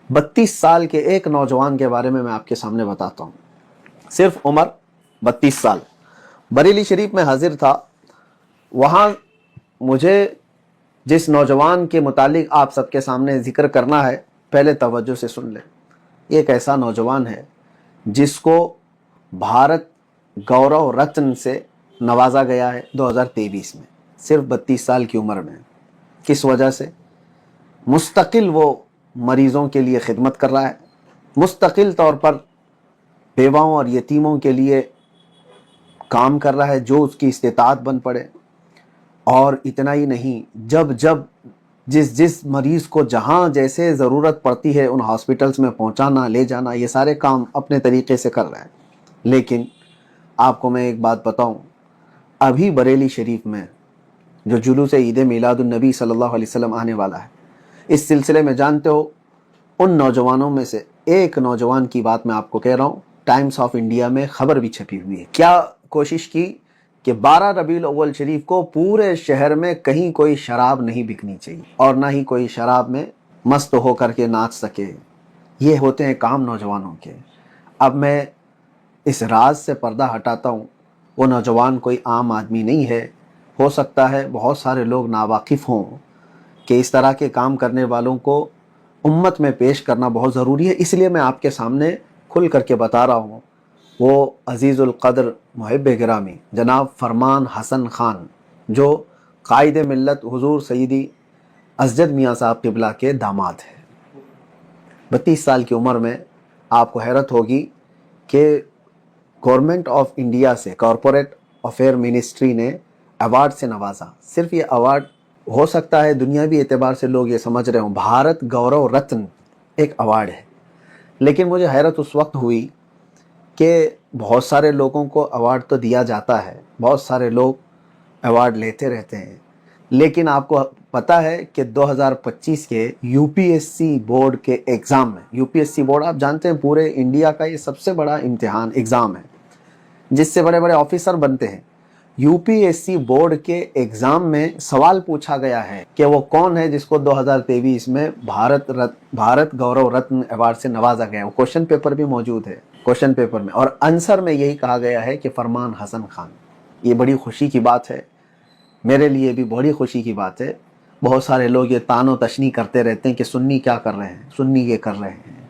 32 سال کے ایک نوجوان کے بارے میں آپ کے سامنے بتاتا ہوں. صرف عمر 32 سال. بریلی شریف میں حاضر تھا. وہاں مجھے جس نوجوان کے متعلق آپ سب کے سامنے ذکر کرنا ہے، پہلے توجہ سے سن لیں. ایک ایسا نوجوان ہے جس کو بھارت گورو رتن سے نوازا گیا ہے 2023 میں، صرف 32 سال کی عمر میں. کس وجہ سے؟ مستقل وہ مریضوں کے لیے خدمت کر رہا ہے، مستقل طور پر بیواؤں اور یتیموں کے لیے کام کر رہا ہے جو اس کی استطاعت بن پڑے. اور اتنا ہی نہیں، جب جس مریض کو جہاں جیسے ضرورت پڑتی ہے ان ہاسپٹلز میں پہنچانا، لے جانا، یہ سارے کام اپنے طریقے سے کر رہے ہیں. لیکن آپ کو میں ایک بات بتاؤں، ابھی بریلی شریف میں جو جلوس عید میلاد النبی صلی اللہ علیہ وسلم آنے والا ہے، اس سلسلے میں جانتے ہو ان نوجوانوں میں سے ایک نوجوان کی بات میں آپ کو کہہ رہا ہوں. ٹائمز آف انڈیا میں خبر بھی چھپی ہوئی ہے. کیا کوشش کی کہ 12 ربیع الاول شریف کو پورے شہر میں کہیں کوئی شراب نہیں بکنی چاہیے اور نہ ہی کوئی شراب میں مست ہو کر کے ناچ سکے. یہ ہوتے ہیں کام نوجوانوں کے. اب میں اس راز سے پردہ ہٹاتا ہوں. وہ نوجوان کوئی عام آدمی نہیں ہے. ہو سکتا ہے بہت سارے لوگ ناواقف ہوں کہ اس طرح کے کام کرنے والوں کو امت میں پیش کرنا بہت ضروری ہے، اس لیے میں آپ کے سامنے کھل کر کے بتا رہا ہوں. وہ عزیز القدر محب گرامی جناب فرمان حسن خان، جو قائد ملت حضور سیدی اسجد میاں صاحب قبلہ کے داماد ہیں. 32 سال کی عمر میں آپ کو حیرت ہوگی کہ گورنمنٹ آف انڈیا سے کارپوریٹ افیئر منسٹری نے ایوارڈ سے نوازا. صرف یہ ایوارڈ ہو سکتا ہے دنیاوی اعتبار سے لوگ یہ سمجھ رہے ہوں بھارت گورو رتن ایک ایوارڈ ہے، لیکن مجھے حیرت اس وقت ہوئی کہ بہت سارے لوگوں کو ایوارڈ تو دیا جاتا ہے، بہت سارے لوگ ایوارڈ لیتے رہتے ہیں، لیکن آپ کو پتہ ہے کہ 2025 کے U P S C board کے ایگزام میں، U P S C board آپ جانتے ہیں پورے انڈیا کا یہ سب سے بڑا امتحان ایگزام ہے جس سے بڑے بڑے آفیسر بنتے ہیں. U P S C board کے ایگزام میں سوال پوچھا گیا ہے کہ وہ کون ہے جس کو 2023 میں بھارت گورو رتن ایوارڈ سے نوازا گیا ہے. وہ کوشچن پیپر بھی موجود ہے، کوشچن پیپر میں، اور آنسر میں یہی کہا گیا ہے کہ فرمان حسن خان. یہ بڑی خوشی کی بات ہے، میرے لیے بھی بڑی خوشی کی بات ہے. بہت سارے لوگ یہ تان و تشنیع کرتے رہتے ہیں کہ سنی کیا کر رہے ہیں، سنی یہ کر رہے ہیں.